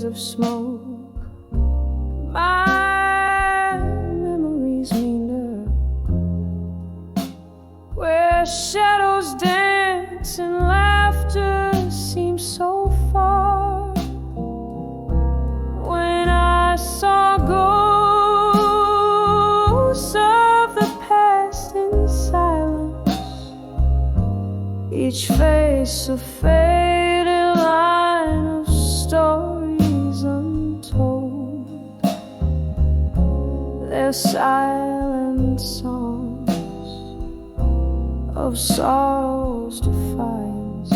of smoke. My memories linger where shadows dance and laughter seems so far. When I saw ghosts of the past in silence, each face a faded line of stories untold. They're silent songs of sorrow's defiance.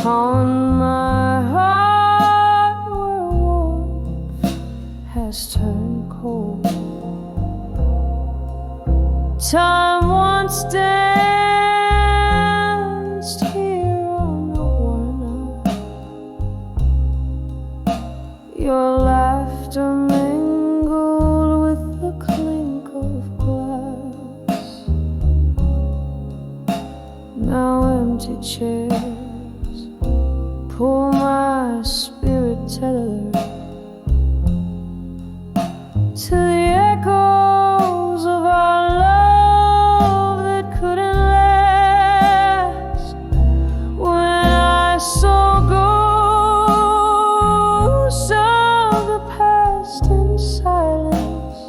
On my heart where warmth has turned cold. Time once danced here on the Warner. Your laughter mingled with the clink of glass. Now empty chairs pull my spirit tethered to the echoes of our love that couldn't last. When I saw ghosts of the past in silence,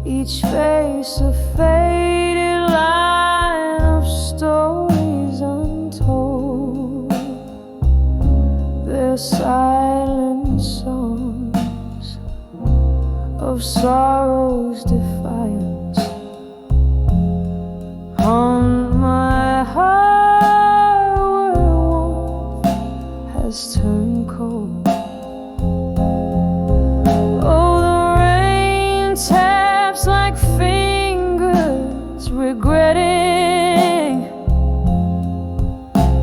each face a faded line of stories untold. They're silent songs of sorrow's defiance. On my heart where warmth has turned cold. Oh, the rain taps like fingers regretting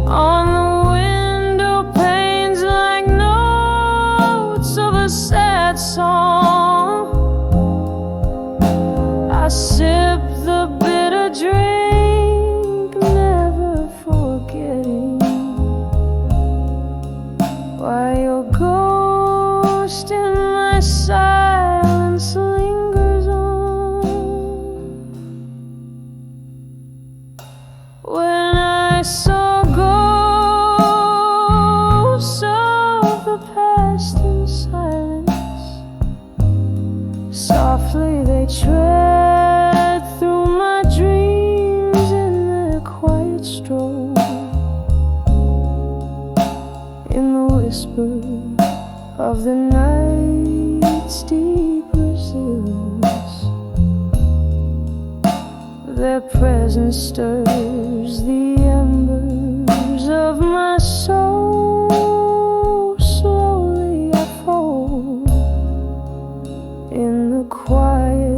on the window panes like notes of a sad song. I sip the bitter drink, never forgetting why your ghost in my silence lingers on. When I saw ghosts of the past in silence, softly they tread through my dreams in their quiet stroll. In the whisper of the night's deeper silence, their presence stirs the embers of my soul. Slowly I fold in the quiet,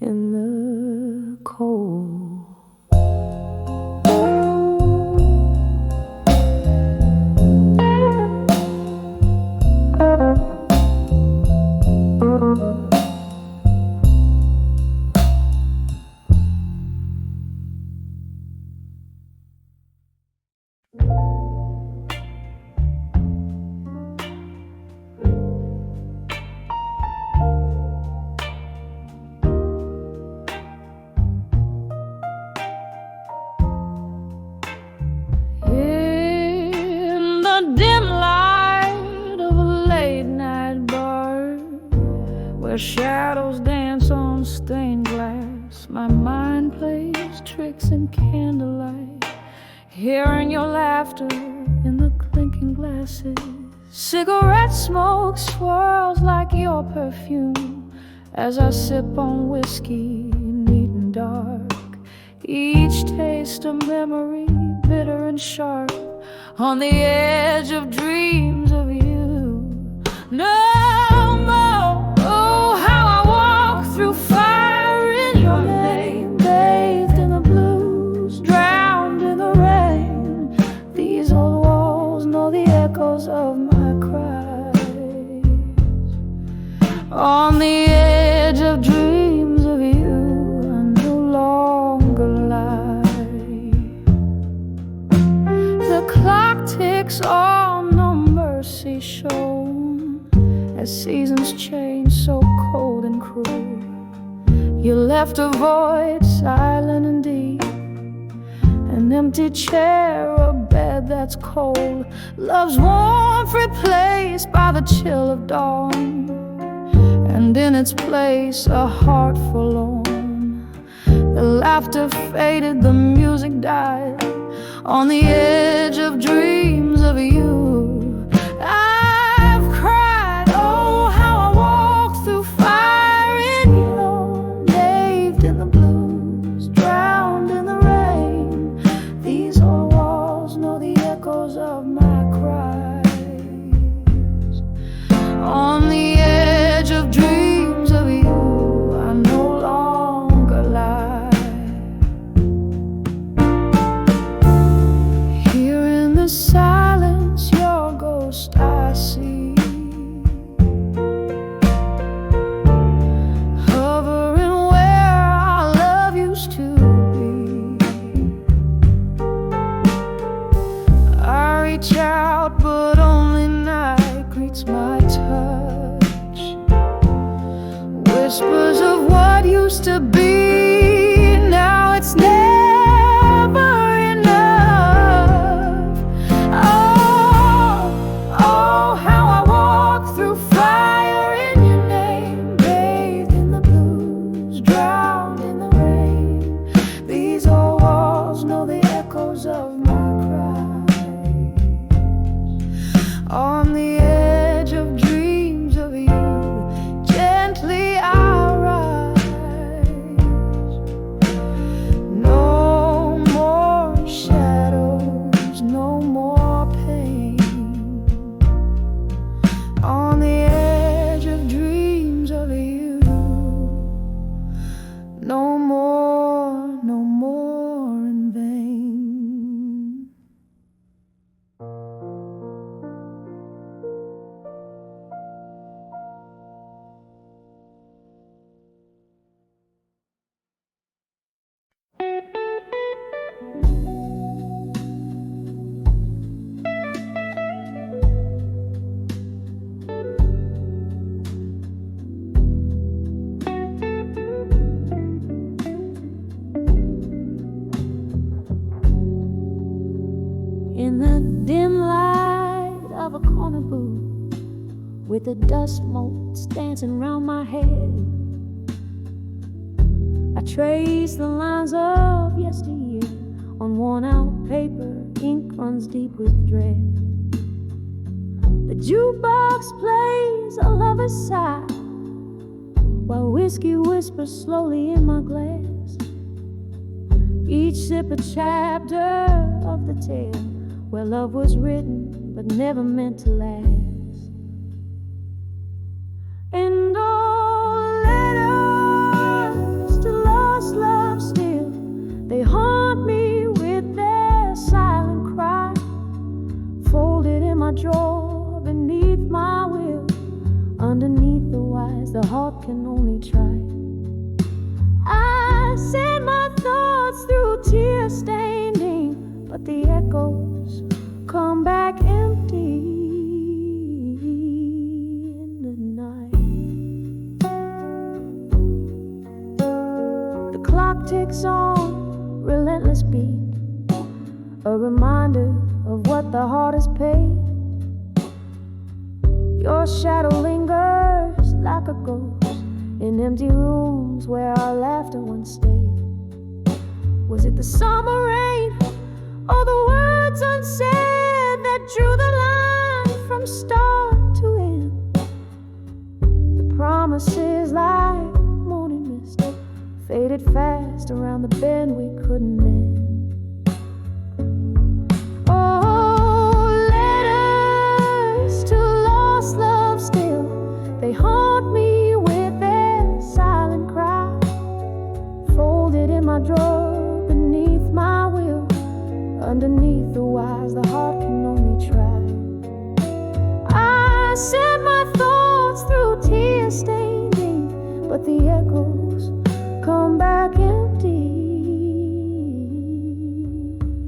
in the cold. Shadows dance on stained glass. My mind plays tricks in candlelight, hearing your laughter in the clinking glasses. Cigarette smoke swirls like your perfume as I sip on whiskey, neat and dark. Each taste a memory, bitter and sharp, on the edge of dreams of you. No more. Oh, how I walk through fire in your name, bathed in the blues, drowned in the rain. These old walls know the echoes of my cries. On the edge of dreams of you, I no longer lie. as seasons change so cold and cruel. You left a void silent and deep, an empty chair, a bed that's cold, love's warmth replaced by the chill of dawn, and in its place a heart forlorn. The laughter faded, the music died, on the edge of dreams of you. I've cried, oh how I walked through fire in your, bathed in the blues, drowned in the rain. These old walls know the echoes of my cries. On the edge of dreams of you, I no longer lie. Here in the silence, your ghost I see, hovering where our love used to be. I reach out, but only night greets my touch. Whispers of what used to be, now it's never enough. Oh, oh, how I walk through fire in your name, bathed in the blues, drowned in the rain. These old walls know the echoes of my cries. On the edge of dreams of you, gently I rise. No more shadows, no more pain. On the edge of dreams of you, no more, no more in vain. In the dim light of a corner booth, with the dust motes dancing round my head, I trace the lines of yesteryear on worn out paper, ink runs deep with dread. The jukebox plays a lover's sigh, while whiskey whispers slowly in my glass. Each sip a chapter of the tale where love was written but never meant to last. And all letters to lost love still, they haunt me with their silent cry, folded in my drawer beneath my will. Underneath the wise, the heart can only try. I send my thoughts through tear-stained ink, but the echoes come back empty in the night. The clock ticks on, relentless beat, a reminder of what the heart has paid. Your shadow lingers like a ghost in empty rooms where our laughter once stayed. Was it the summer rain or the words unsaid that drew the line from start to end? The promises like morning mist faded fast around the bend we couldn't mend. Oh, letters to lost love still, they haunt me with their silent cry, folded in my drawer beneath my will. Underneath the wise, the heart can only try. I sent my thoughts through tear-stained ink, but the echoes come back empty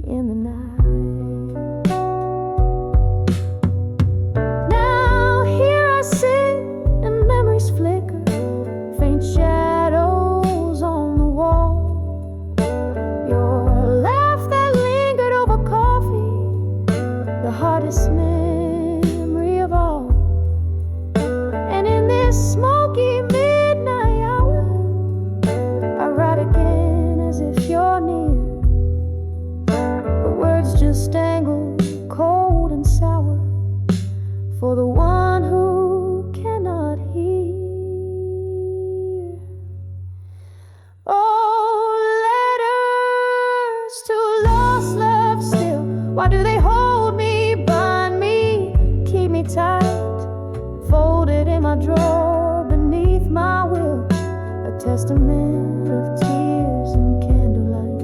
in the night. Now here I sit and shadows on the wall. Your laugh that lingered over coffee, the hardest memory of all. And in this smoky midnight hour, I write again as if you're near. The words just dangle cold and sour for the one who cannot hear. Oh, letters to lost love still. Why do they hold me, bind me, keep me tight, folded in my drawer beneath my will, a testament of tears and candlelight.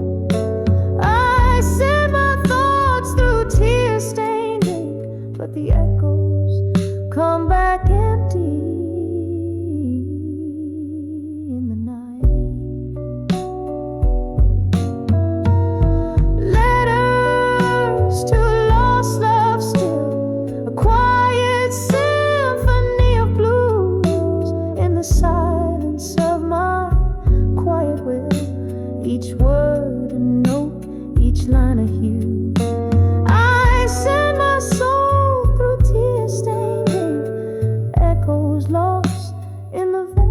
I send my thoughts through tear-stained ink, but the echoes come back empty in the night. Letters to lost love still, a quiet symphony of blues in the silence of my quiet will. Each word a note, each line a hue. I send my soul through tear-stained ink, echoes lost in the velvet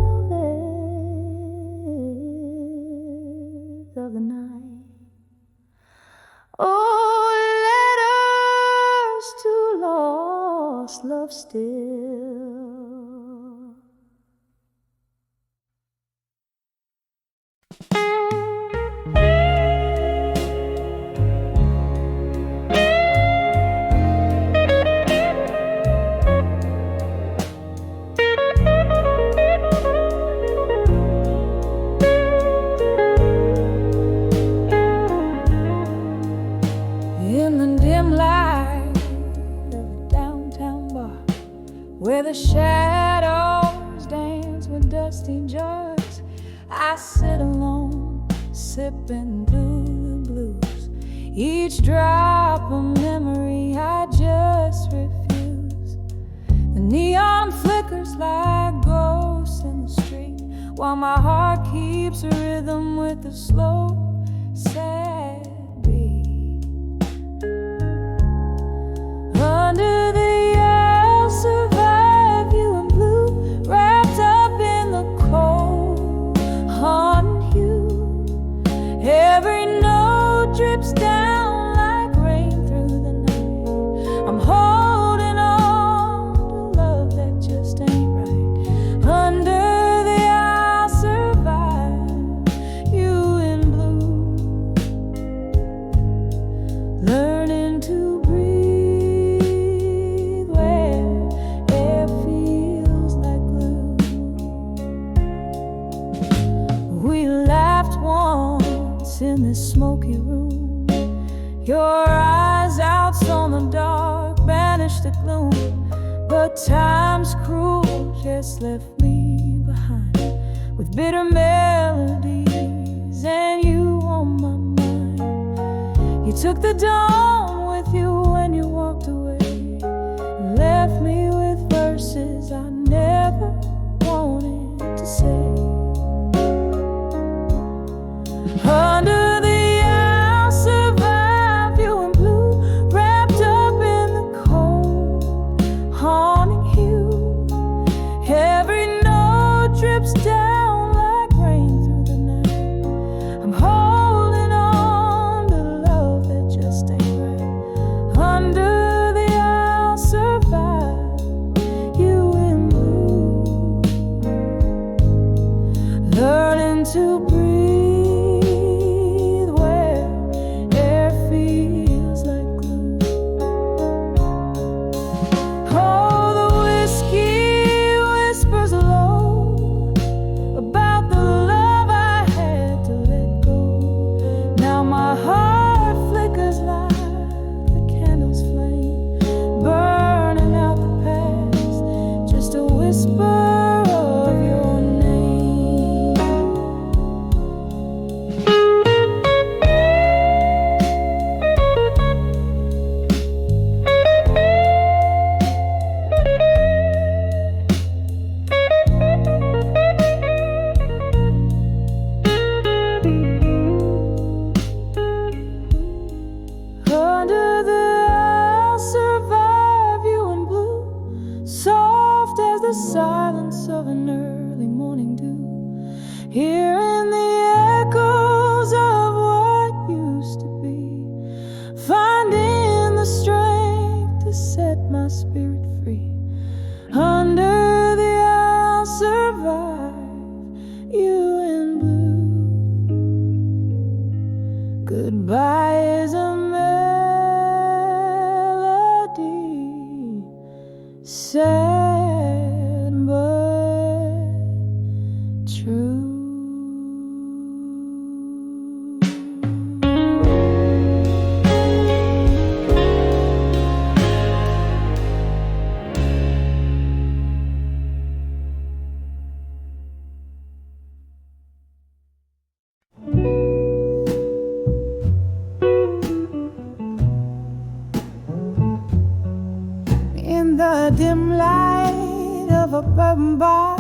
of the night. Oh, letters to lost love still. In the dim light of a downtown bar, where the shadows dance with dusty jars, I sit alone, sipping blue blues. Each drop a memory I just refuse. The neon flickers like ghosts in the street, while my heart keeps a rhythm with a slow, sad beat. Under the I'll survive you in blue, wrapped up in the cold, haunting you. Every note drips down like rain through the night. I'm holding on to love that just ain't right. Under the I'll survive you in blue, learning to breathe where air feels like glue. We laughed once in this smoky room. Your eyes out on the dark banished the gloom, but time's cruel just left me behind with bitter melodies and you on my mind. You took the dawn with you when you walked away, and left me with verses I never wanted to say. Under the I'll survive you in blue, wrapped up in the cold, haunting you. Every note drips down like rain through the night. I'm holding on to love that just ain't right. Under the I'll survive you in blue, learning to breathe where air feels like glue. Oh, the whiskey whispers low about the love I had to let go. Now my heart flickers like the candle's flame, burning out the past, just a whisper of your name. hearing the echoes of what used to be, finding the strength to set my spirit free. Under the I'll survive, you in blue. Goodbye is a melody, sad but true. In the dim light of a bourbon bar,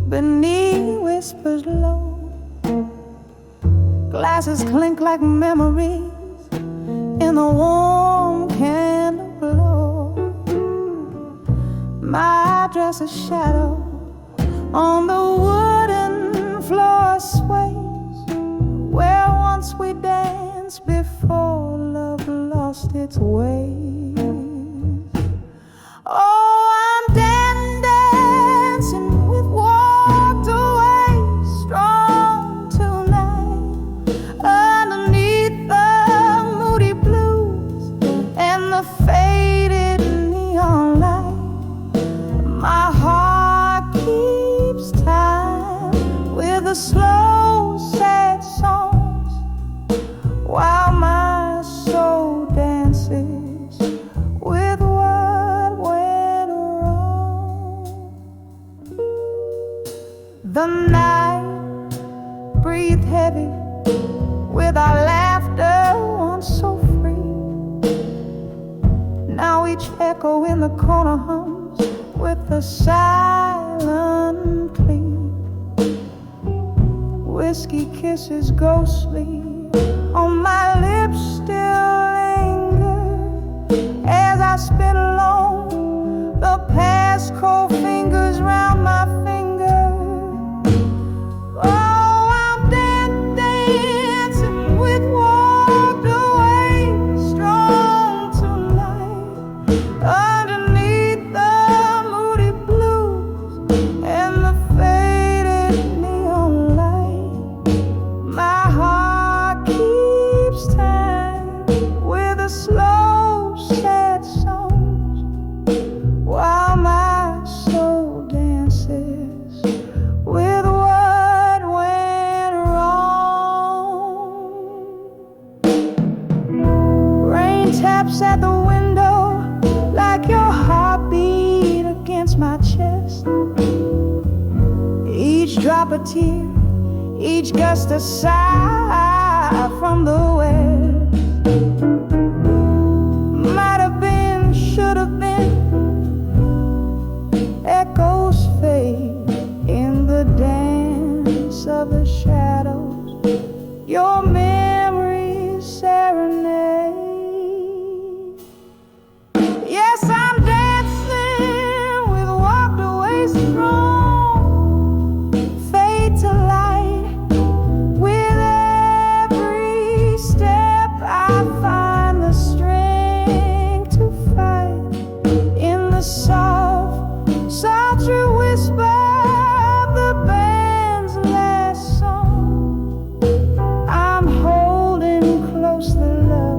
beneath whispers low, glasses clink like memories in the warm candle glow. My dress a shadow on the wooden floor sways, where once we danced before love lost its way. Oh, I'm dancing with walked away, strong tonight, underneath the moody blues and the faded neon light. My heart keeps time with the slow, sad songs, while my soul dances with what went wrong. The night breathed heavy with our laughter once so free. Now each echo in the corner hums with the silent plea. Whiskey kisses ghostly on my lips still linger as I spin along the past cold fingers round my finger. Oh, I'm dancing with walked away, strong tonight, underneath the moody blues and the faded neon light. My heart keeps time with the slow, sad songs, while my soul dances with what went wrong. Rain taps at the window like your heartbeat against my chest. Each drop a tear, each gust a sigh from the west. Might have been, should have been, echoes fade in the dance of the shadows. Your memories serenade. Yes, I'm dancing with walked away strong, fade to light. With every step I find the strength to fight. In the soft, sultry whisper of the band's last song, I'm holding close the love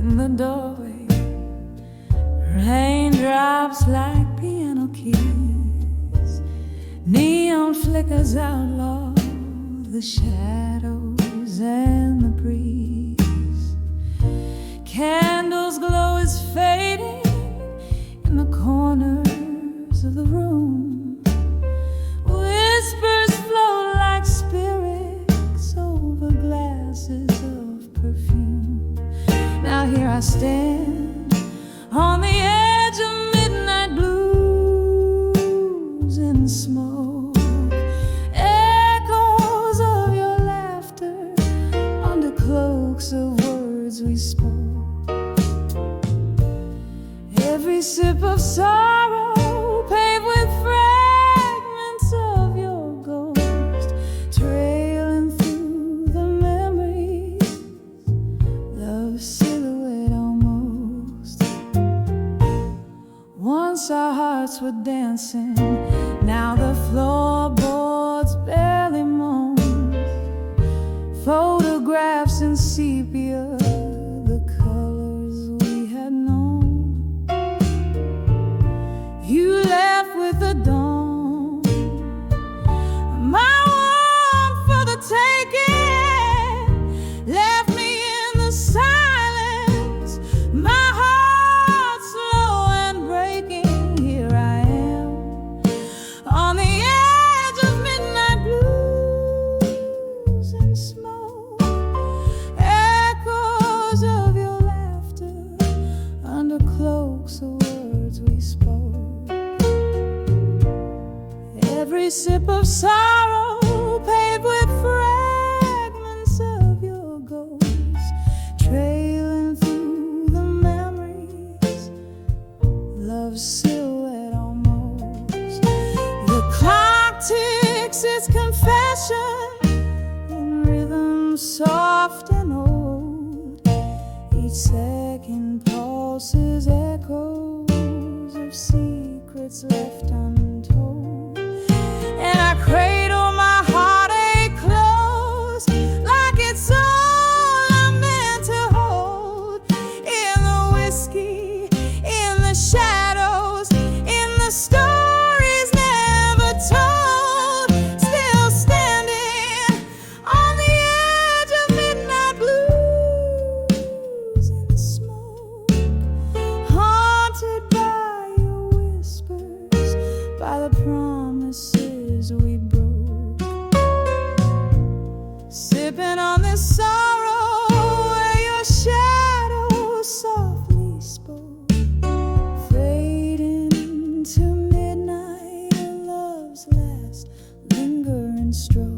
in the doorway, raindrops like piano keys, neon flickers outlaw the shadows and the breeze. Candles glow is fading in the corners of the room. Whispers flow like spirits over glasses of perfume. Now here I stand on the edge of midnight blues and smoke. Echoes of your laughter under cloaks of words we spoke. Every sip of sorrow paved with fragments of your ghost, trailing through the memories, love's silhouette almost. Once our hearts were dancing, now the floorboards barely moan. Photographs in sepia, the colors we had known. You left with the dawn, my warmth for the taking, left me in the silence, my heart slow and breaking. Here I am on the edge of midnight blues and smoke. Echoes of your laughter under cloaks of words we spoke. Every sip of sorrow paved with fragments of your ghost, trailing through the memories, love's silhouette almost. The clock ticks its confession in rhythm soft and old. Each second pulses echoes of secrets left untold. And I cradle my heartache close, like it's all I'm meant to hold. In the whiskey, in the shadows, in the stories never told. Still standing on the edge of midnight blues and smoke, haunted by your whispers, by the promises we broke. Sipping on this sorrow where your shadow softly spoke, fading into midnight and love's last lingering stroke.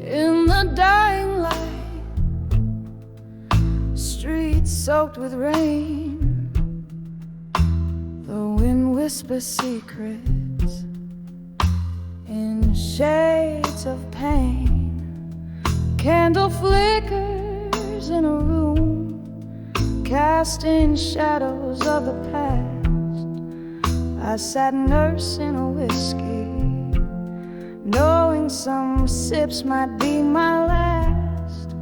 In the dying light, streets soaked with rain, the wind whispers secrets in shades of pain. Candle flickers in a room, casting shadows of the past. I sat nursing a whiskey, knowing some sips might be my last.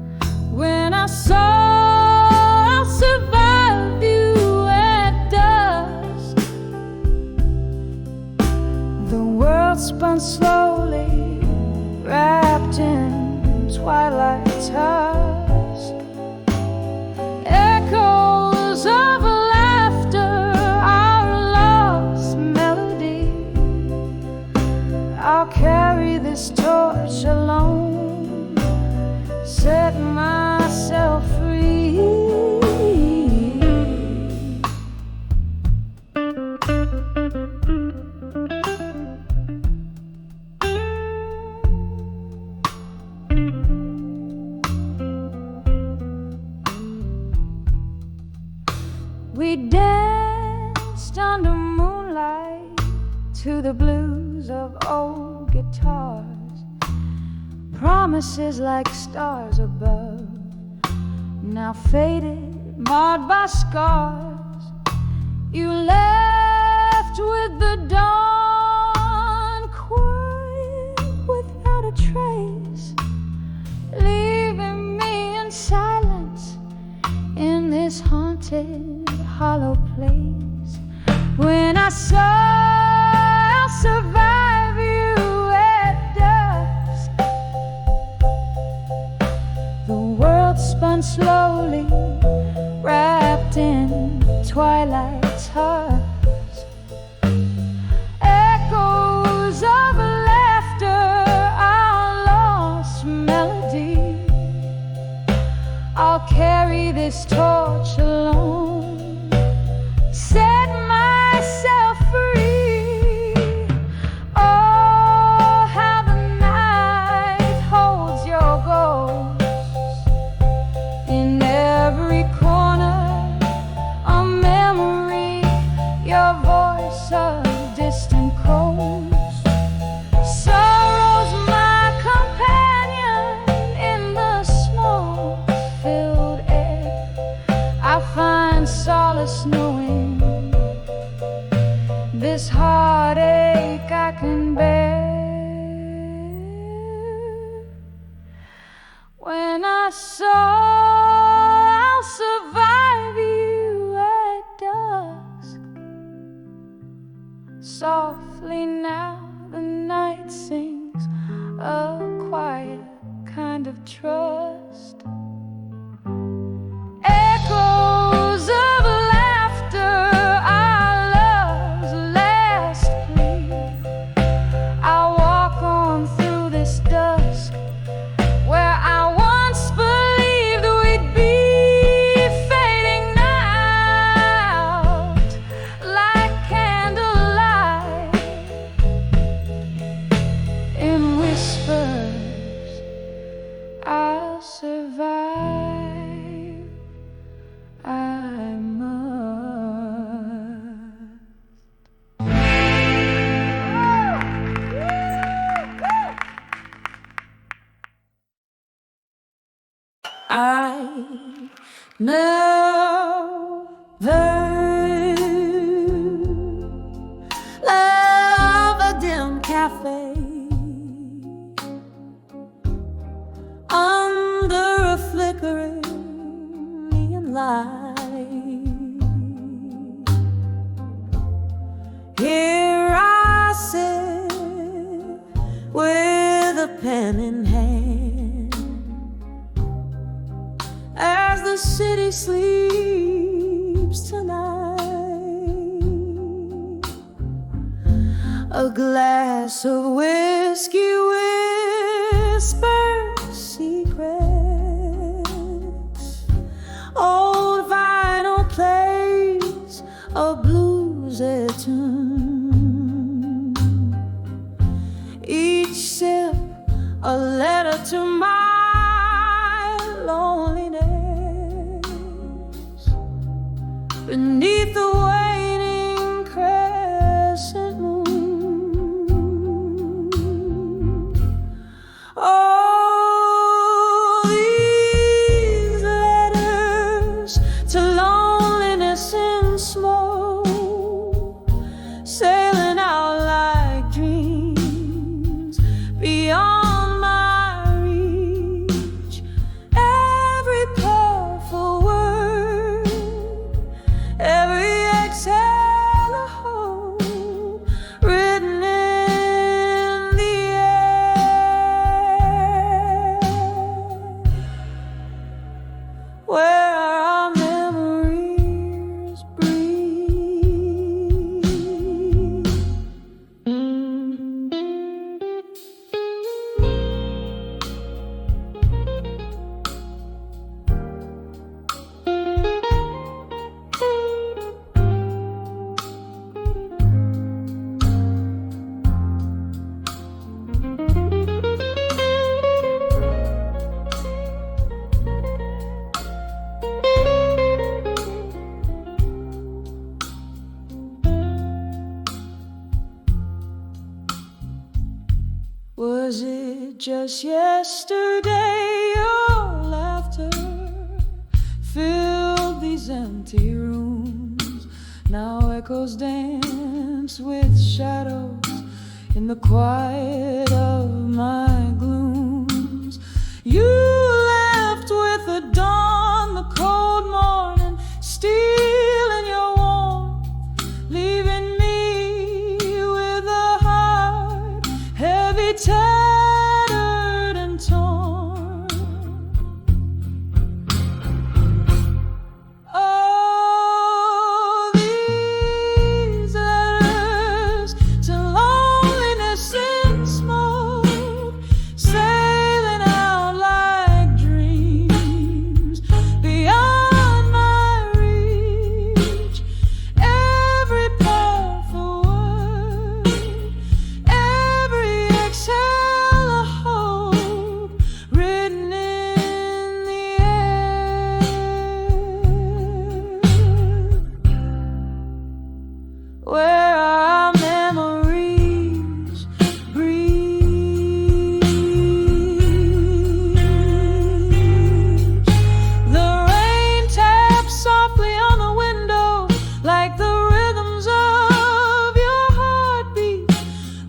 When I saw I'll survive you at dusk, the world spun slowly, wrapped in twilight's husk. Echoes of laughter, our lost melody. I'll carry this torch alone, set myself free. to the blues of old guitars, promises like stars above, now faded, marred by scars. You left with the dawn, quiet without a trace, leaving me in silence in this haunted, hollow place. When I saw I'll survive you at dusk, the world spun slowly, wrapped in twilight's husk. Echoes of laughter, our lost melody. I'll carry this torch alone, set myself free. Oh, how the night holds your ghosts in every corner, a memory, your voice, a distant coast. Sorrow's my companion in the smoke-filled air. I find solace knowing this heartache I can bear. When I saw I'll survive you at dusk, softly now the night sings a quiet kind of trust. Echoes of laughter, our love's last plea. I'll walk on through this dusk, where I once believed we'd be, fading out like candlelight. In whispers, I'll survive. I must. I never love a dim cafe under a flickering neon light. Here I sit with a pen in hand, as the city sleeps tonight. A glass of whiskey whispers secrets, old vinyl plays a blues tune, each sip a letter to my loneliness. Beneath the waning crescent moon, oh, these letters to loneliness in smoke, sailing out like dreams beyond my reach. Every powerful word, every Was it just yesterday your laughter filled these empty rooms? Now echoes dance with shadows in the quiet of my glooms. You left with the dawn, the cold morning, stealing your warmth, leaving me with a heart heavy, tattered and torn. Oh, these letters to loneliness in smoke, sailing out like dreams beyond my reach. Every powerful word, every exhale a hope written in the air, where our memories breathe. The rain taps softly on the window like the rhythms of your heartbeat,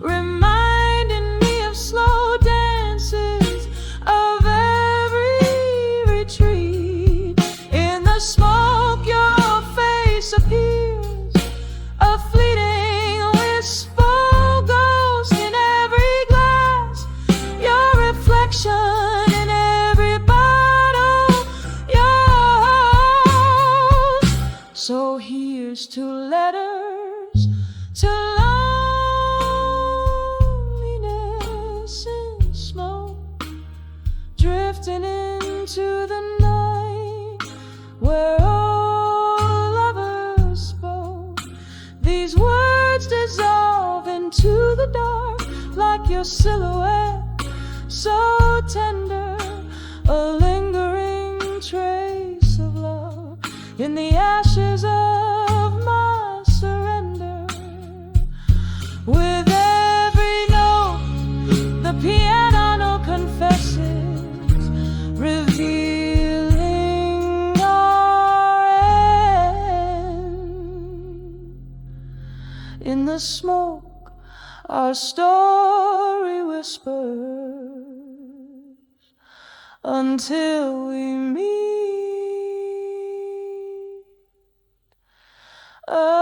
reminding me of slow dances, of every retreat. In the smoke your face appears, a fleeting wistful ghost in every glass, your reflection in every bottle, yours. So here's to letters to loneliness in smoke, drifting into the night where old lovers spoke. These words dissolve into the dark like your silhouette, so tender, a lingering trace of love in the ashes of my surrender. With every note, the piano confesses, revealing our end. In the smoke, our story whispers until we meet again.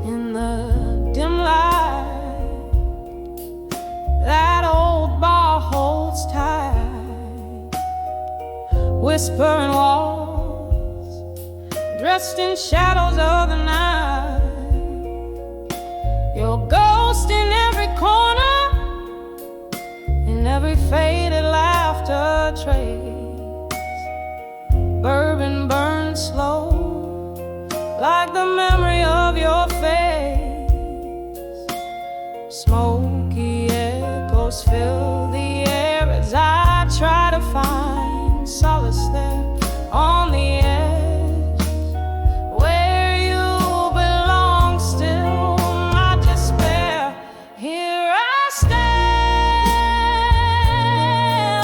In the dim light, that old bar holds tight, whispering walls dressed in shadows of the night. Your ghost in every corner, in every faded laughter trace. Bourbon burns slow like the memory of your face. Smoky echoes fill the air as I try to find solace there on the edge where you belong still, my despair. Here I stand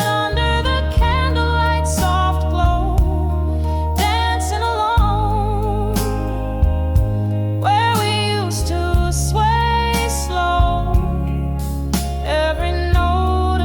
under the candlelight soft glow, dancing alone where we used to sway slow. Every note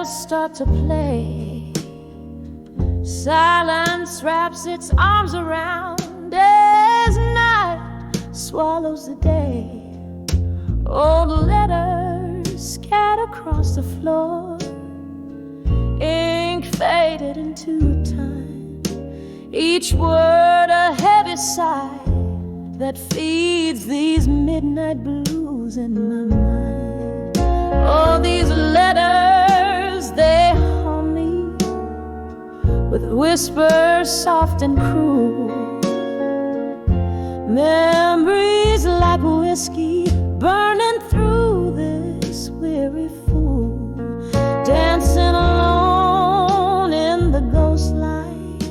shadows start to play. Silence wraps its arms around as night swallows the day. Old letters scattered across the floor, ink faded into time, each word a heavy sigh that feeds these midnight blues in my mind. Oh, these letters, they haunt me with whispers soft and cruel, memories like whiskey burning through this weary fool, dancing alone in the ghost light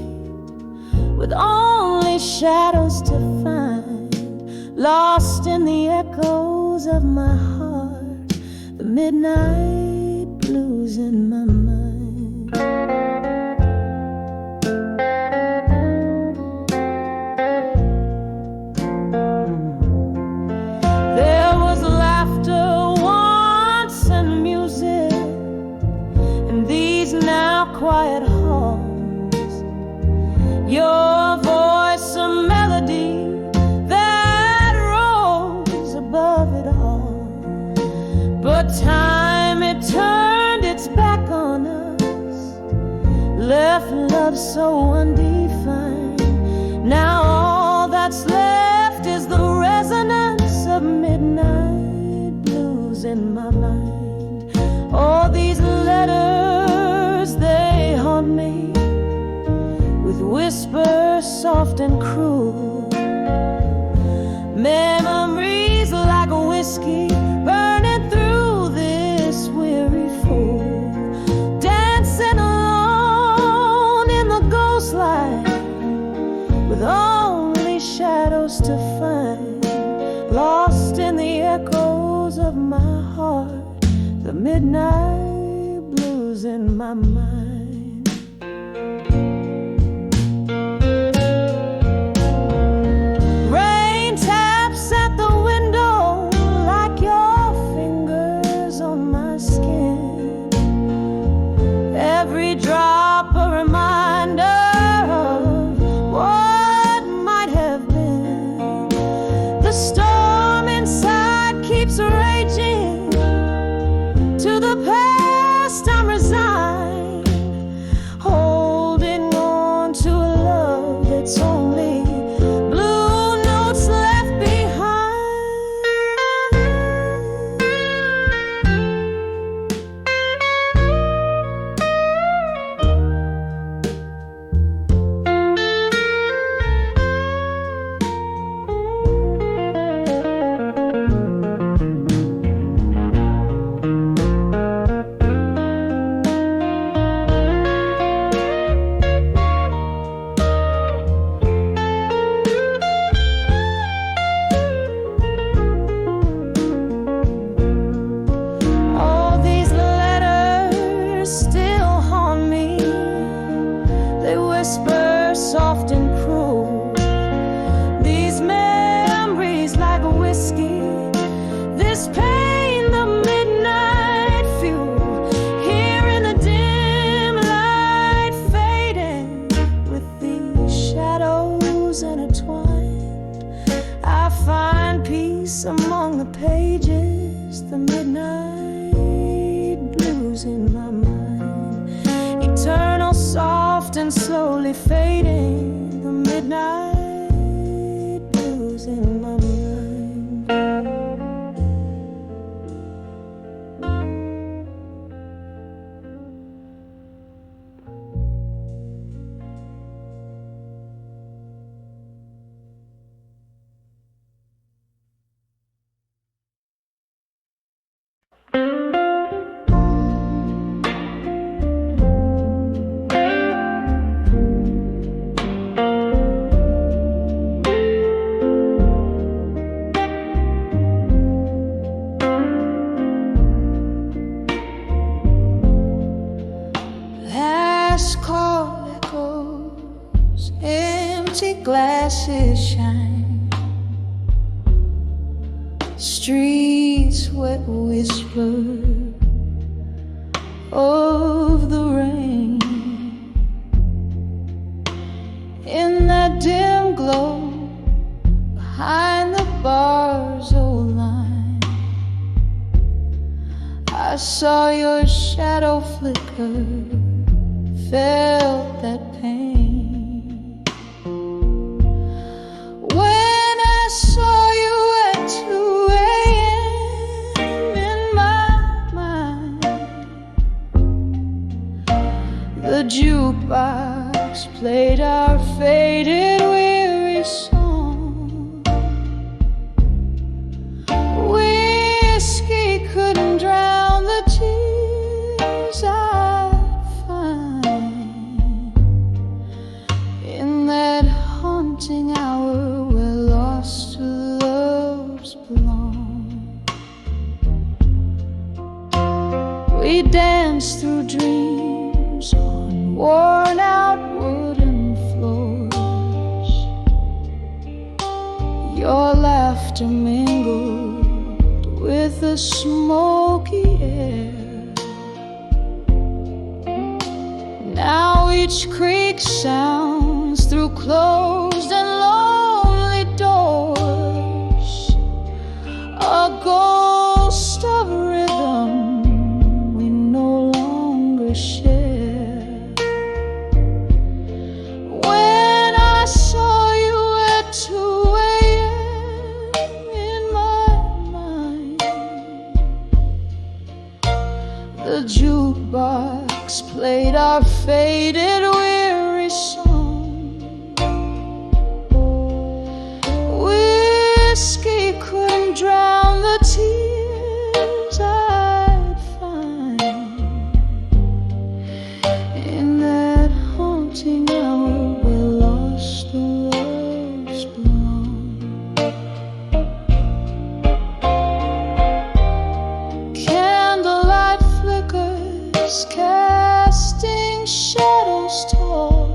with only shadows to find, lost in the echoes of my heart, the midnight blues in my mind. There was laughter once and music in these now quiet halls, your voice a melody that rose above it all. But time, it turned its back on us, left love so undefined. Now all that's left is the resonance of midnight blues in my mind. All these letters, they haunt me with whispers soft and cruel, memories like a whiskey burning through this weary fool, dancing alone in the ghost light with only shadows to find, lost in the echoes of my heart, the midnight blues in my mind. Rain taps at the window like your fingers on my skin, every drop a reminder of what might have been. The storm inside keeps raging, to the past I'm resigned, holding on to a love that's only blue notes left behind. All these letters still haunt me, they whisper soft and cruel, these memories like a whiskey, this pain the midnight fuel, here in the dim light fading with these shadows intertwined. I find peace among the pages, the midnight blues in my mind, eternal, soft and slowly fading, the midnight blues in my mind. Last call echoes, empty glasses shine, streets wet whisper, oh alone behind the bar's old line. I saw your shadow flicker, felt that pain. When I saw you at 2 a.m. in my mind, the jukebox played our faded, weary song. Whiskey couldn't drown the tears I'd find in that haunting hour where lost loves belong. We danced through dreams on worn-out wooden floors. Your laughter mingled with the smoky air. Now each creak sounds through closed and lonely doors, a ghost of rhythm we no longer share. When I saw you at 2 a.m. in my mind, the jukebox played our faded, weary song. Whiskey couldn't drown the tears I'd find in that haunting hour where lost loves belong. Candlelight flickers, casting shadows tall.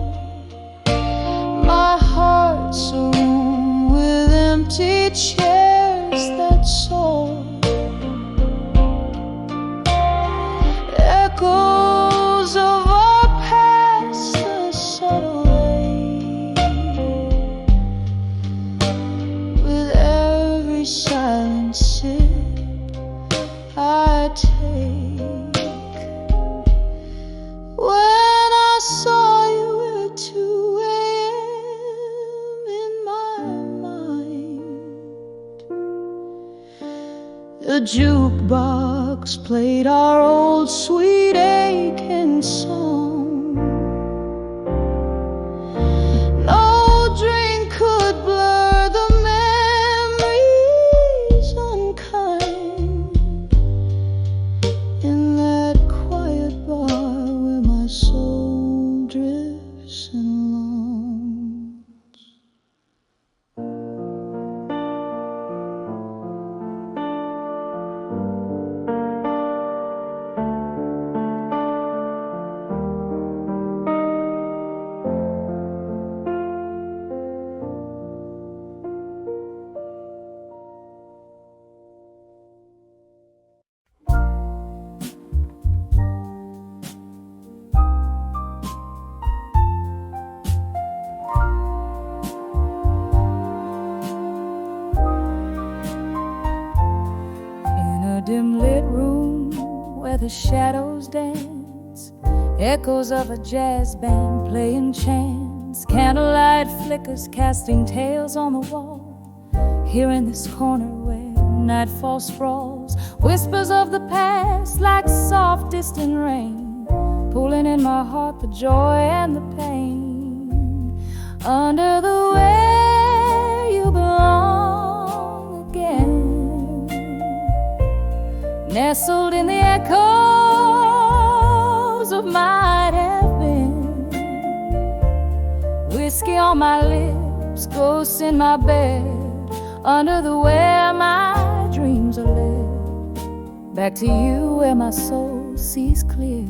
My heart's a room with empty chairs that soar. Echoes of our past, the subtle way. With every silent sip I take. When I saw you at 2 a.m. in my mind, the jukebox played our old sweet aching song. No drink could blur the memories unkind in that quiet bar where my soul drifts and longs. In a dim lit room where the shadows dance, echoes of a jazz band playing chants, candlelight flickers casting tales on the wall. Here in this corner where nightfall sprawls, whispers of the past like soft distant rain, pulling in my heart the joy and the pain. Under the where you belong again, nestled in the echoes of might have been. Whiskey on my lips, ghosts in my bed, under the where my dreams are led. Back to you where my soul sees clear,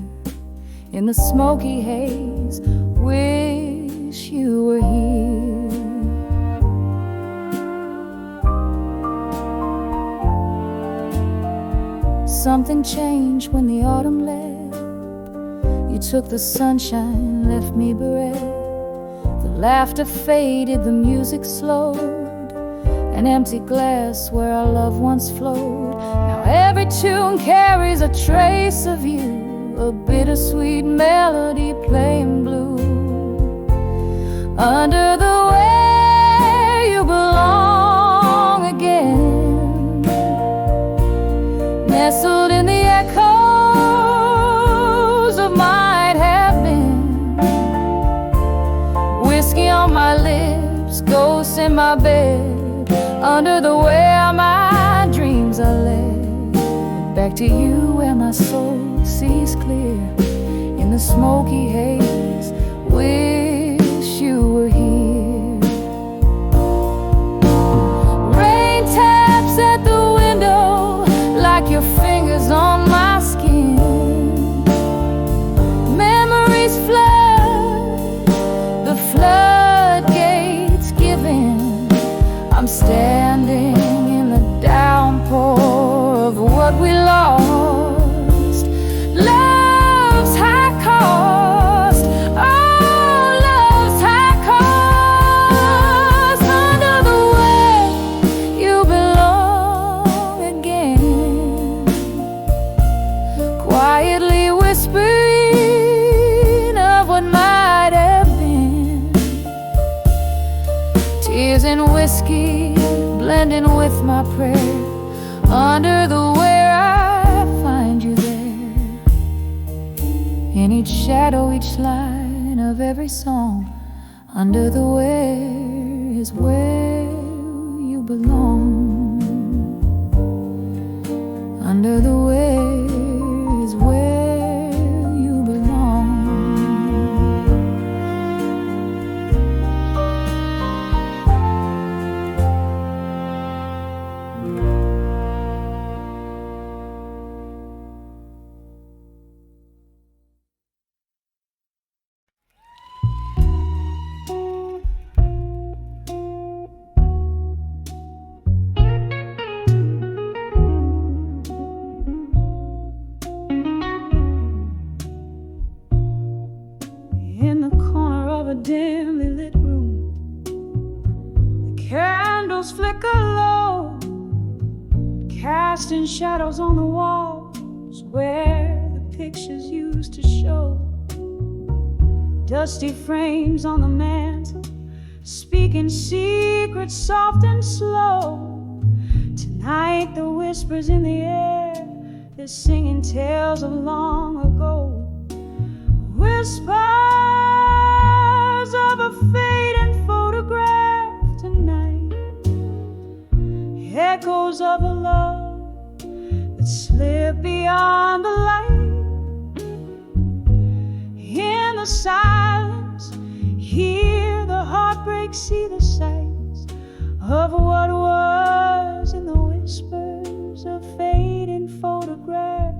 in the smoky haze, wish you were here. Something changed when the autumn left. You took the sunshine, left me bereft. The Laughter faded, the music slowed, an empty glass where our love once flowed. Now every tune carries a trace of you, a bittersweet melody playing blue. Under the where you belong again, nestled in the echoes of might have been. Whiskey on my lips, ghosts in my bed, under the where my dreams are led. Back to you where my soul sees clear, in the smoky haze. Wish you were here. Rain taps at the window like your fingers on my skin. Memories flood, the floodgates giving. I'm standing in the downpour of what we lost. Love's high cost, oh, love's high cost. Under the way you belong again, quietly whispering of what might have been. Tears and whiskey blending with my prayer, under the where I find you there. In each shadow, each line of every song, under the where is where you belong. Under the where is where you belong. In the corner of a dimly lit room, the candles flicker low, casting shadows on the walls where the pictures used to show. Dusty frames on the mantle, speaking secrets soft and slow. Tonight the whispers in the air, they're singing tales of long ago. Whispers of a fading photograph tonight, echoes of a love that slipped beyond the light. In the silence, hear the heartbreak, see the sights of what was in the whispers of fading photograph.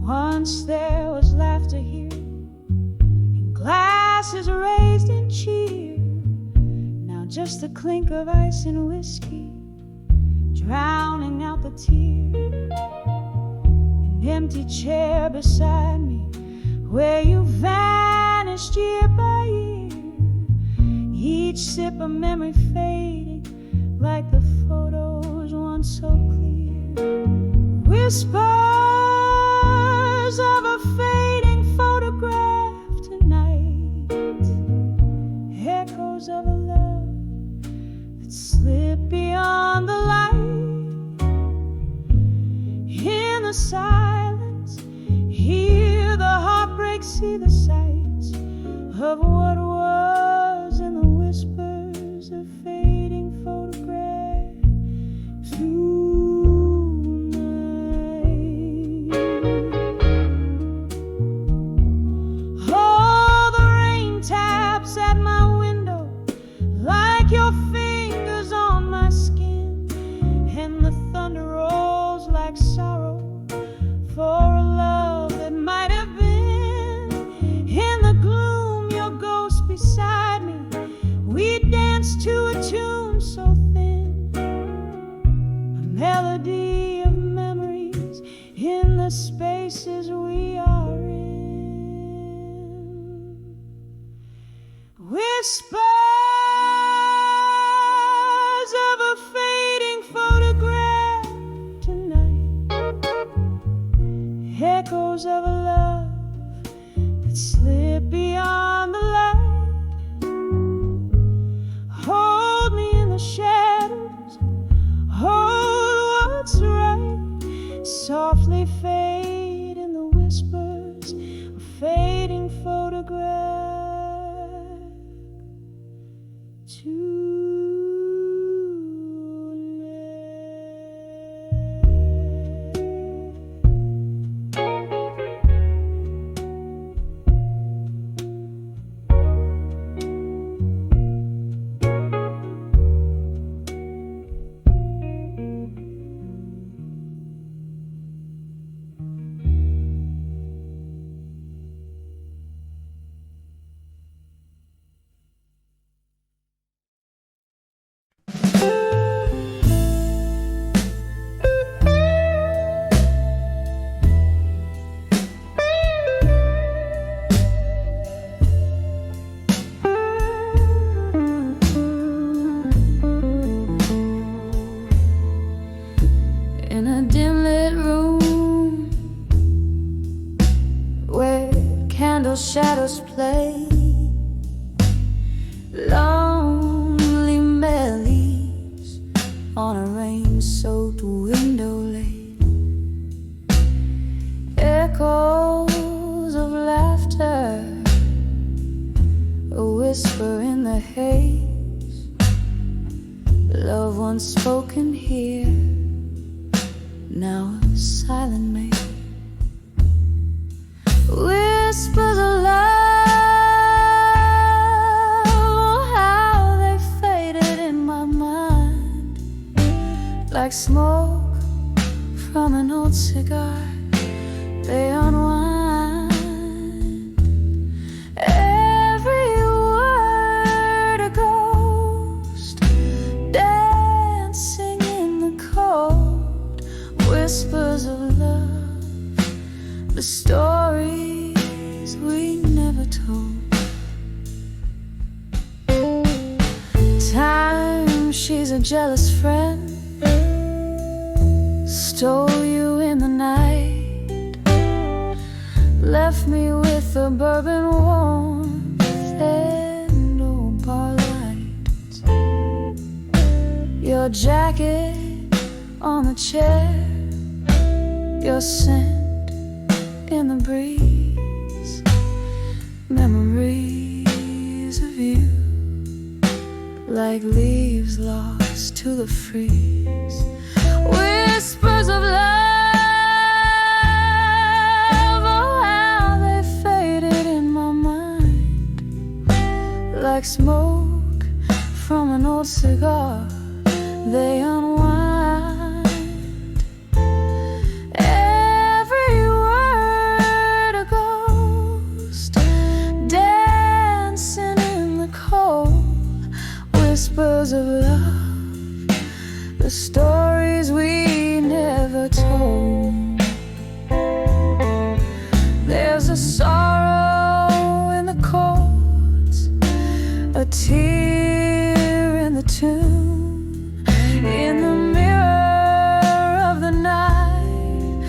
Once there was laughter here, and glasses raised in cheer. Now just the clink of ice and whiskey, drowning out the tear. An empty chair beside me, where you vanished year by year. Each sip of memory fading, like the photos once so clear. Whispers of a fading photograph tonight, echoes of a love that slipped beyond the light. In the silence, hear the heartbreak, see the sights of what was in the whispers of fading photograph tonight. Oh, the rain taps at my window like your fingers on my skin, and the thunder rolls like sorrow for a love that might have been. In the gloom, your ghost beside me, we danced to a tune so whispers of a fading photograph tonight, echoes of a love that slipped beyond the light. Hold me in the shadows, hold what's right, softly fade in the whispers of fading photograph. In a dim lit room where candle shadows play, lonely melodies on a rain-soaked window lane, echoes of laughter, a whisper in the haze, love once spoken here, now a silent maid. Whispers of love, oh, how they faded in my mind, like smoke from an old cigar. They unwind, every word a ghost, dancing in the cold. Whispers of love, the stories we never told. Time, she's a jealous friend, stole you in the night, left me with a bourbon warmth and old bar lights. Your jacket on the chair, your scent in the breeze, memories of you, like leaves lost to the freeze. Whispers of love, oh, how they faded in my mind, like smoke from an old cigar. They unwind, every word a ghost, dancing in the cold. Whispers of love, the stories we never told. There's a sorrow in the chords, a tear in the tune, in the mirror of the night.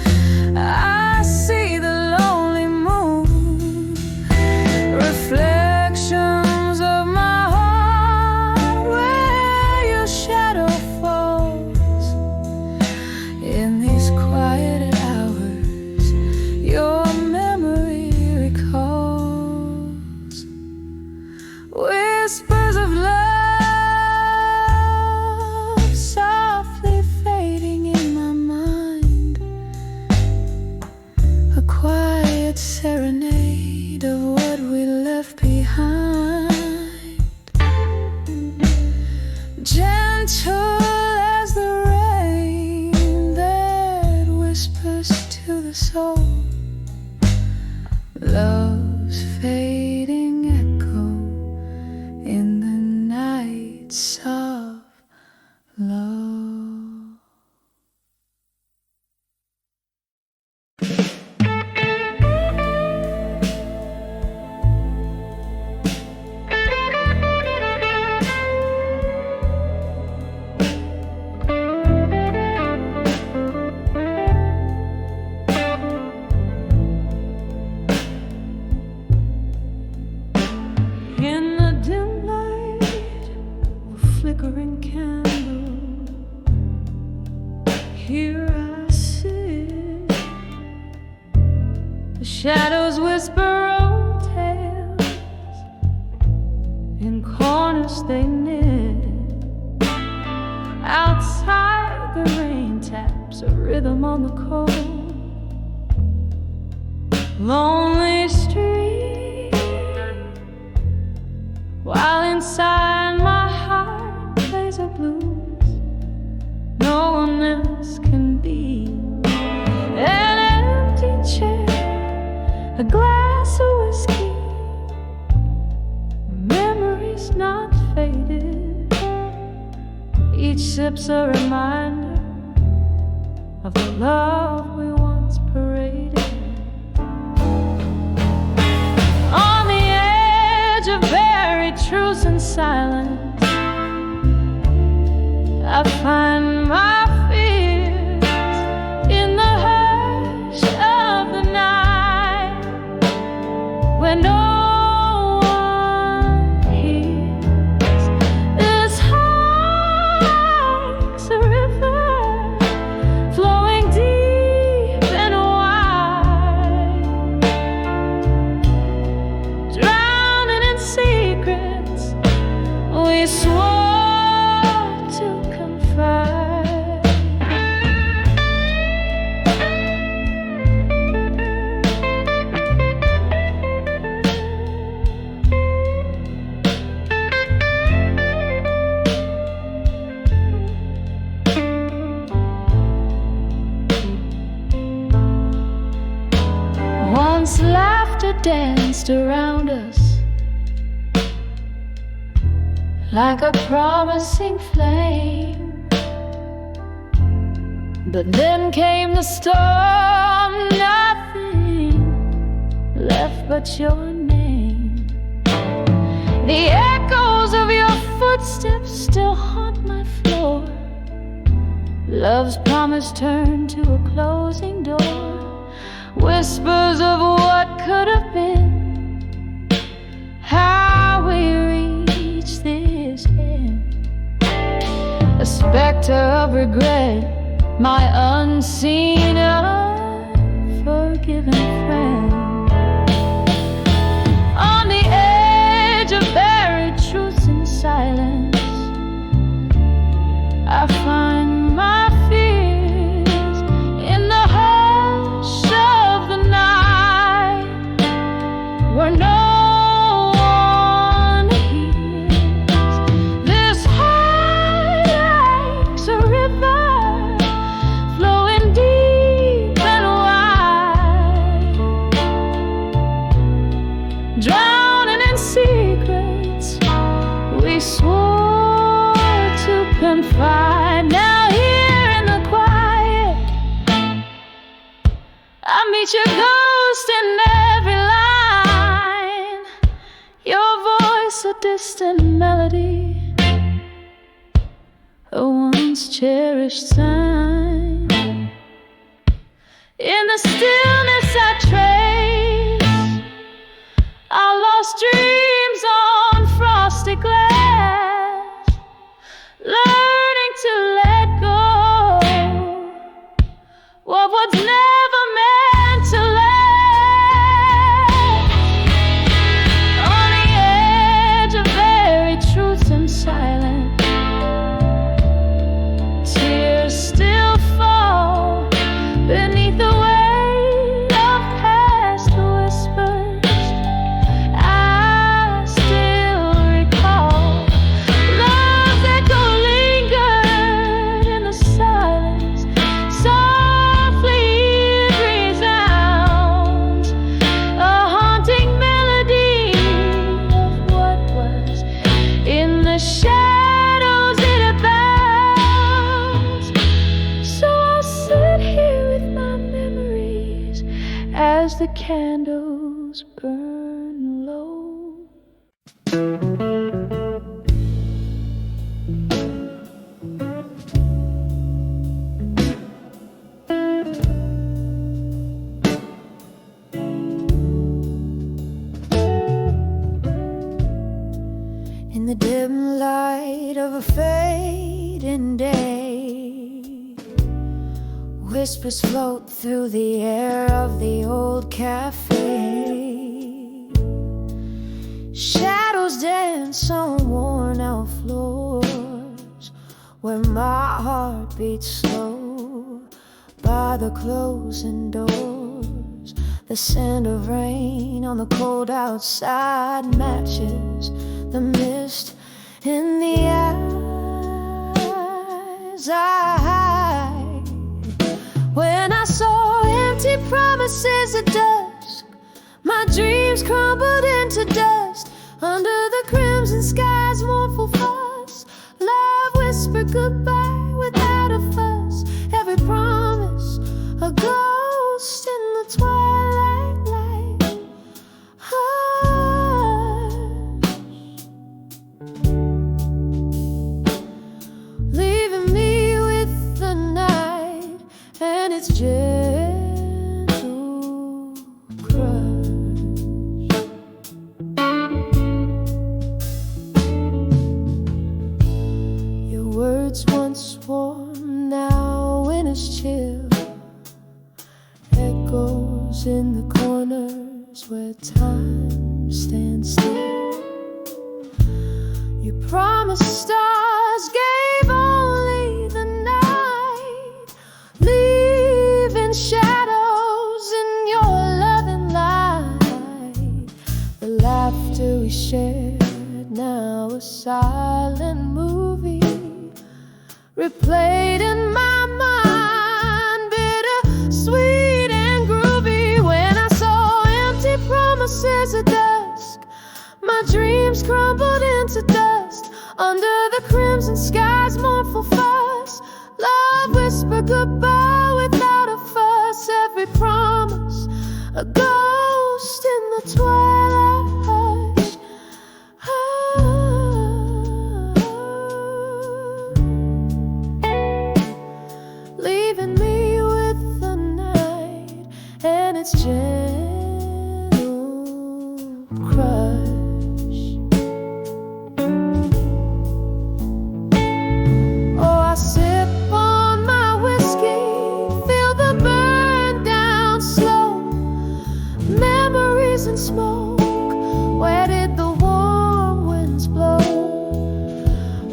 I see the lonely moon, reflections of my heart, where your shadow falls. In these quiet hours, your memory recalls. Whispers of love, softly fading in my mind, a quiet serenade of what we left behind. Gentle as the rain that whispers to the soul, love's fading echo in the nights of love. burning candle. Here I sit, the shadows whisper old tales, in corners they knit. Outside the rain taps a rhythm on the cold, lonely street, while inside my heart plays a blues no one else can be. An empty chair, a glass of whiskey, memories not faded. Each sip's a reminder of the love we once paraded. On the edge of buried truths and silence, I find my fears in the hush of the night, when no one hears. This heart's a river flowing deep and wide, drowning in secrets we swore to confide. Once laughter danced around us like a promising flame, but then came the storm, nothing left but your name. The echoes of your footsteps still haunt my floor. Love's promise turned to a closing door. Whispers of what could have been, how we reached this end. A specter of regret, my unseen, unforgiven friend. On the edge of buried truths and silence, I find my fears in the hush of the night, where no one hears. This heart like's a river flowing deep and wide, drowning in secrets we swore to confide. Now here in the quiet, I meet your ghost in every line, your voice a distant melody, a once cherished sign. In the stillness I trace our lost dreams on frosty glass, learning to let go of what's never meant to last. On the edge of buried truths and silence, tears still fall beneath the weight of past whispers. I still recall love's echo lingered in the silence. Softly it resounds, a haunting melody of what was. In the shadows it abounds. So I'll sit here with my memories as the candles burn low. In the dim light of a fade fading day. Whispers float through the air of the old cafe. Shadows dance on worn out floors where my heart beats slow by the closing doors. The scent of rain on the cold outside matches the mist in the eyes I hide. When I saw empty promises at dusk, my dreams crumbled into dust. Under the crimson sky's mournful fuss, love whispered goodbye without a fuss. Every promise a ghost in the twilight light. Leaving me with the night and its gentle crush. Your words once warm, now when it's chill, echoes in the corners where time stands still. You promised stars, gave only the night, leaving shadows in your loving light. The laughter we shared, now a silent movie, replayed in my mind, bitter, sweet and groovy. When I saw empty promises at dusk, my dreams crumbled into dust. Under the crimson sky's mournful fuss, love whispered goodbye without a fuss. Every promise a ghost in the twilight hush. Leaving me with the night and its gentle crush. Oh, I sip on my whiskey, feel the burn down slow. Memories and smoke, where did the warm winds blow?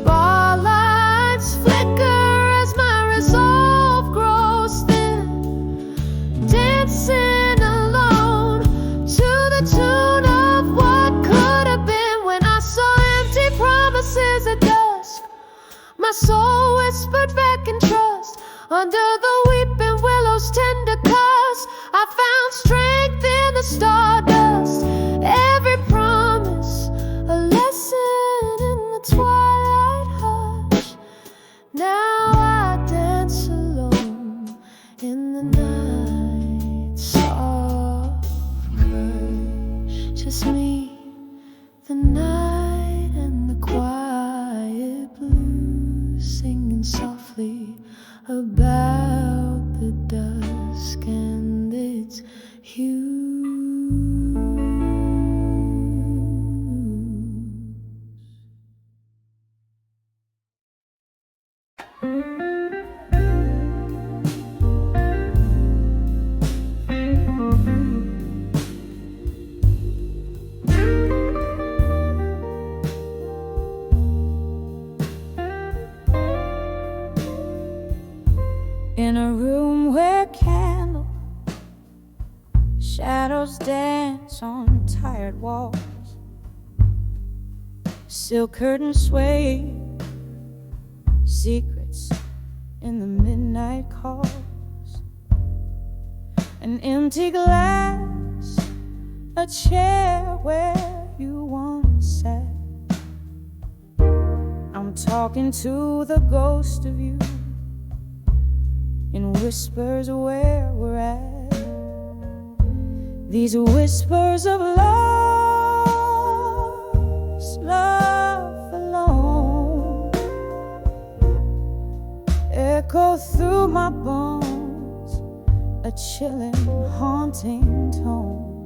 Bar lights flicker as my resolve grows thin, dancing alone to the tune of what could have been. When I saw empty promises at dusk, my soul whispered back in trust. Under the weeping willow's tender cuss, I found strength in the stardust. Every promise a lesson in the twilight hush. Now I dance alone in the night's soft crush. Just me, the night and the quiet blues, singing softly about the dusk and its hue. In a room where candle shadows dance on tired walls, silk curtains sway, secrets in the midnight calls. An empty glass, a chair where you once sat. I'm talking to the ghost of you in whispers where we're at. These whispers of lost love alone echo through my bones, a chilling, haunting tone.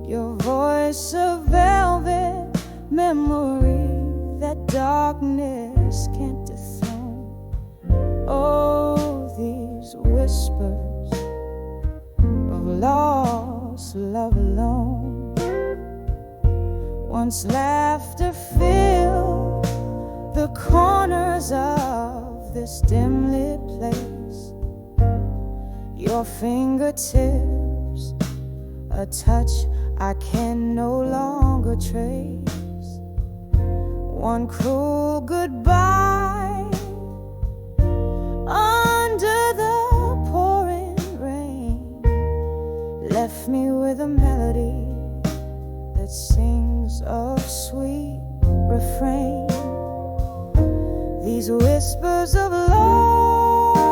Your voice a velvet memory that darkness can't dethrone. Oh, these whispers of lost love alone. Once laughter filled the corners of this dim-lit place, your fingertips, a touch I can no longer trace. One cruel goodbye under the pouring rain left me with a melody that sings a sweet refrain. These whispers of lost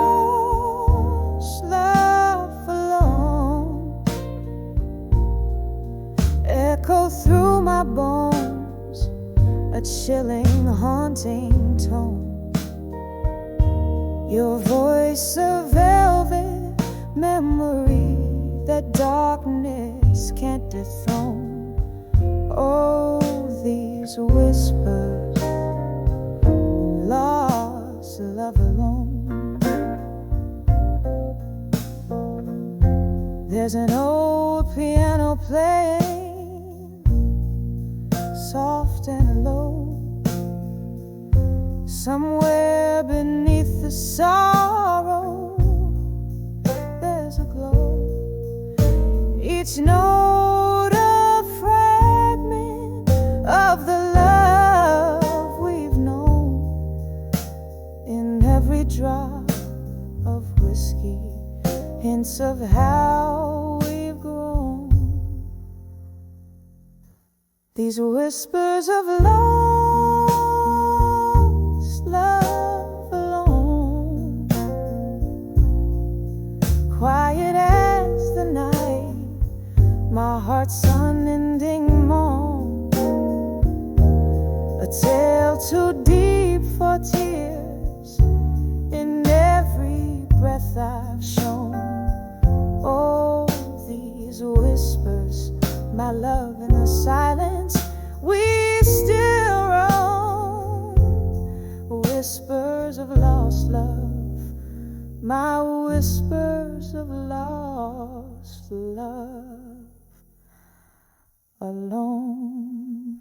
love alone echo through my bones, a chilling, haunting tone. Your voice, a velvet memory that darkness can't dethrone. Oh, these whispers, lost love alone. There's an old piano playing, soft and low, somewhere beneath the sorrow. There's a glow, each note a fragment of the love we've known. In every drop of whiskey, hints of how we've grown. These whispers of lost love alone, quiet as the night, my heart's unending moan, a tale too deep for tears in every breath I've shown. Oh, these whispers, my love, in the silence we still roam. Whispers of lost love, my whispers of lost love alone.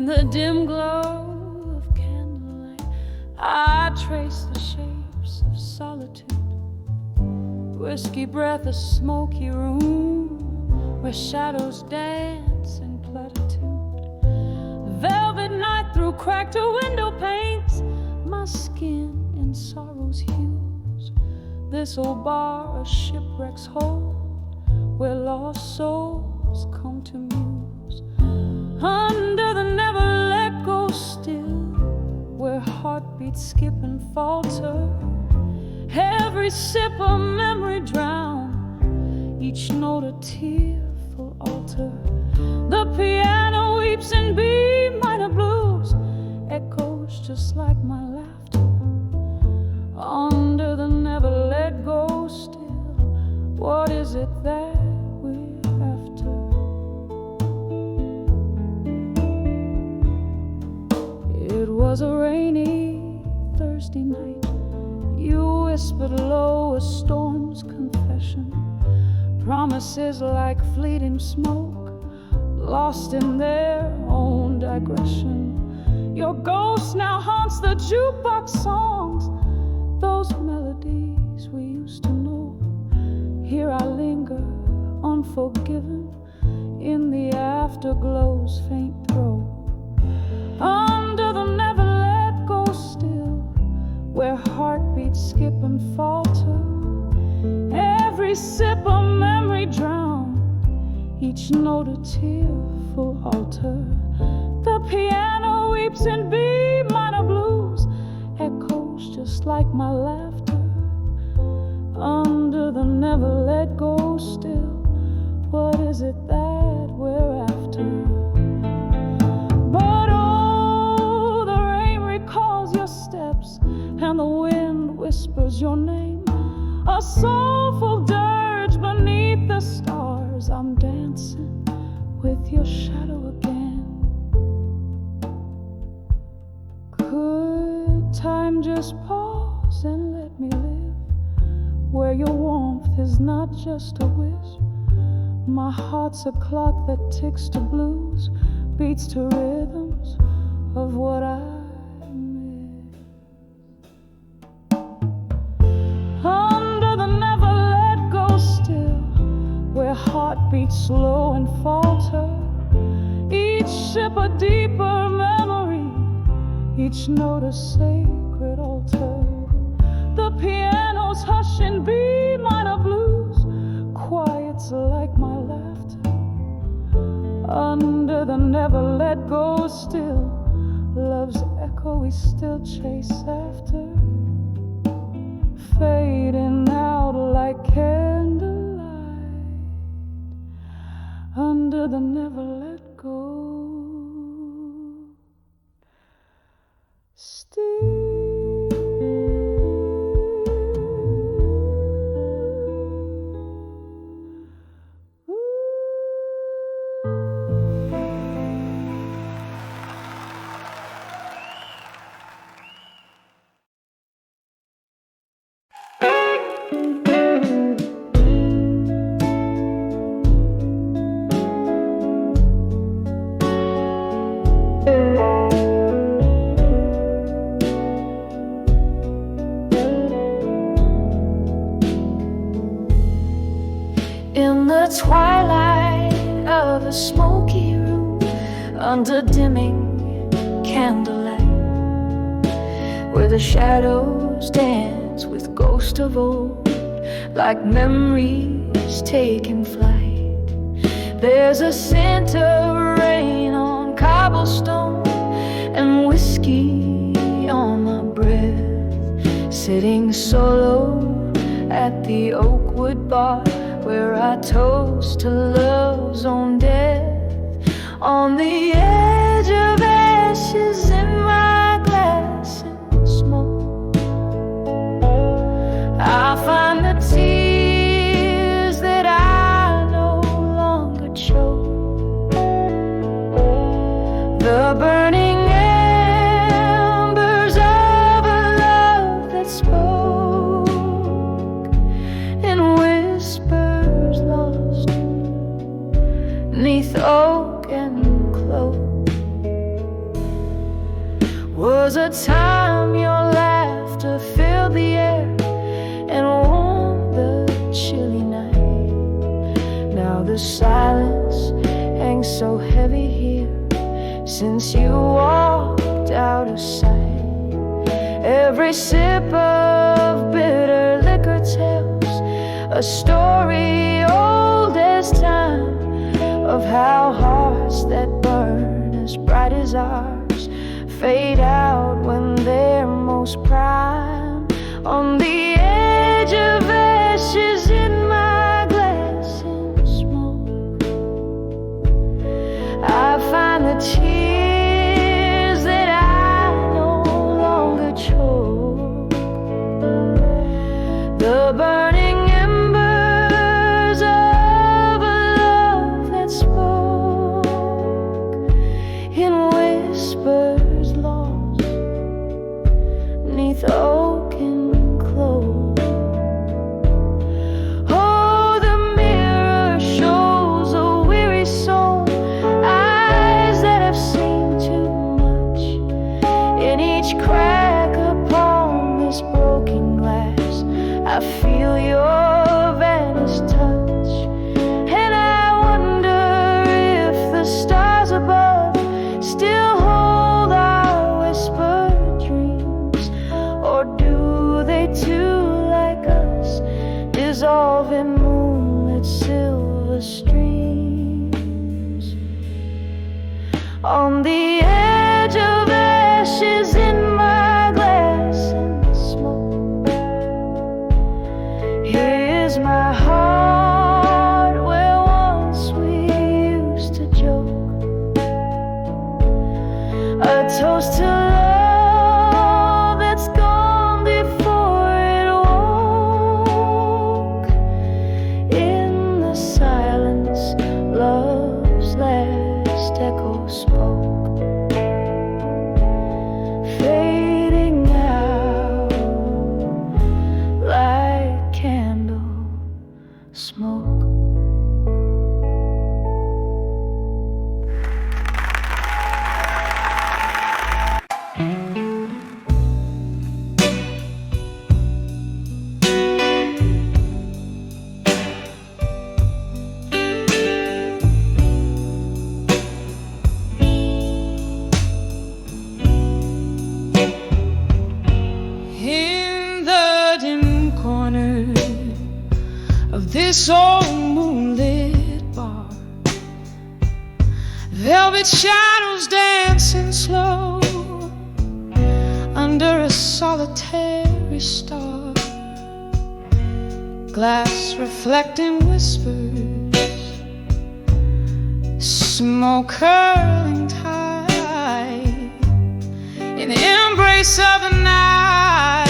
The dim glow of candlelight, I trace the shapes of solitude. Whiskey breath, a smoky room where shadows dance in platitude. Velvet night through cracked window panes, my skin in sorrow's hues. This old bar, a shipwreck's hold, where lost souls come to muse. Under the never let go still, where heartbeats skip and falter, every sip a memory drown, each note a tearful altar. The piano weeps in B minor blues, echoes just like my laughter. Under the never let go still, what is it that we're after? It was a rainy Thursday night. You whispered low a storm's confession. Promises like fleeting smoke, lost in their own digression. Your ghost now haunts the jukebox songs, those melodies we used to know. Here I linger, unforgiven, in the afterglow's faint throe. Under the never let go still, where heartbeats skip and falter, every sip a memory drown, each note a tearful altar. The piano weeps in B minor blues, echoes just like my laughter. never let go still. What is it that we're after? But oh, the rain recalls your steps, and the wind whispers your name. A soulful dirge beneath the stars. I'm dancing with your shadow again. Could time just pause and let me live where your warmth is not just a wish? My heart's a clock that ticks to blues, beats to rhythms of what I miss. Under the never let go still, where heartbeats slow and falter, each ship a deeper memory, each note a sacred altar. The piano's hushing B minor blues, quiet's like my laughter. Under the never let go still, love's echo we still chase after, fading out like candlelight. Under the never let go still. In the twilight of a smoky room, under dimming candlelight, where the shadows dance with ghosts of old, like memories taking flight. There's a scent of rain on cobblestone and whiskey on my breath, sitting solo at the Oakwood bar, where I toast to love's own death. On the edge of ashes in my glass and smoke, I find the tears that I no longer choke, the burning embers of a love that spoke in whispers lost 'neath oak and cloak. Was a time your laughter filled the air and warmed the chilly night. Now the silence hangs so heavy here since you walked out of sight. Every sip of bitter liquor tells a story old as time, of how hearts that burn as bright as ours fade out when they're most prime. On the edge of ashes in my glass and smoke, I find the tears that I no longer choke, the burning embers of a love that spoke in whispers lost 'neath oak and cloak. this old moonlit bar. Velvet shadows dancing slow under a solitary star. Glass reflecting whispers, smoke curling tight in the embrace of the night.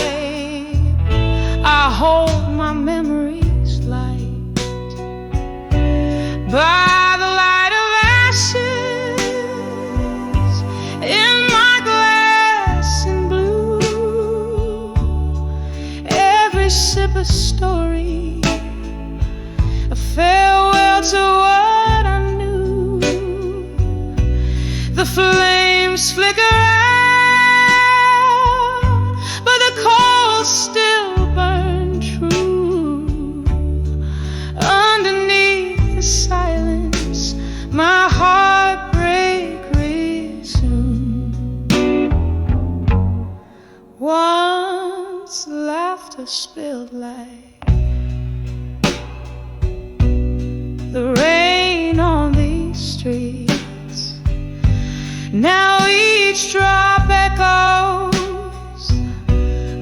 I hold my memories light by the light of ashes in my glass in blue. Every sip a story, a farewell to what I knew. The flames flicker out, but the coals still burn true. Underneath the silence, my heartbreak resumed. Once laughter spilled like the rain on these streets. Now each drop echoes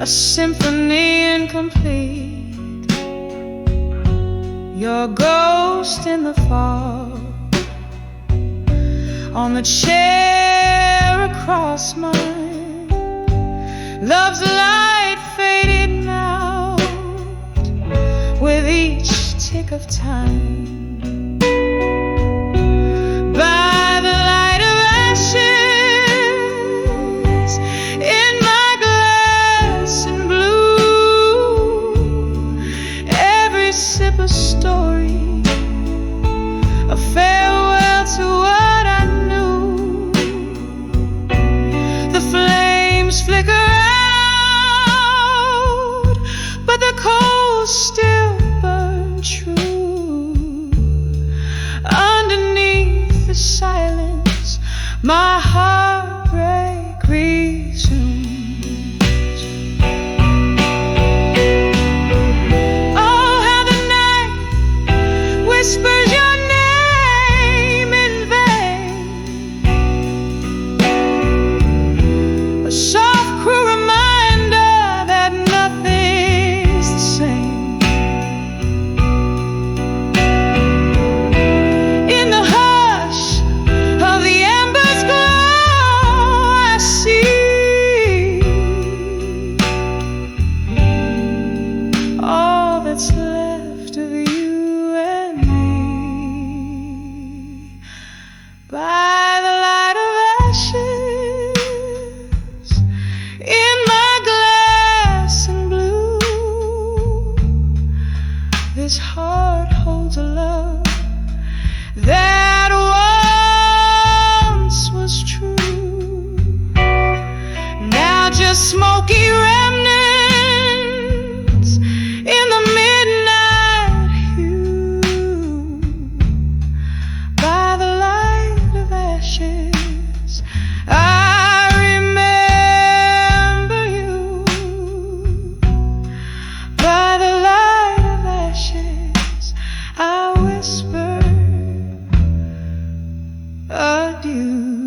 a symphony incomplete. Your ghost in the fog on the chair across mine. Love's light faded now with each tick of time. By the light of ashes in my glass in blue, every sip a story, a farewell to what I knew. The flames flicker out, but the coals still burn true. Underneath the silence, my heartbreak resumes. Oh, how the night whispers your name in vain, a soft, cruel reminder that nothing's the same. In the hush of the embers glow, I see all that's left of you and me. By the light of ashes in my glass in blue, this heart holds a love that once was true. Now just smoky remnants in the midnight hue. By the light of ashes, I remember you. By the light of ashes, I whisper adieu.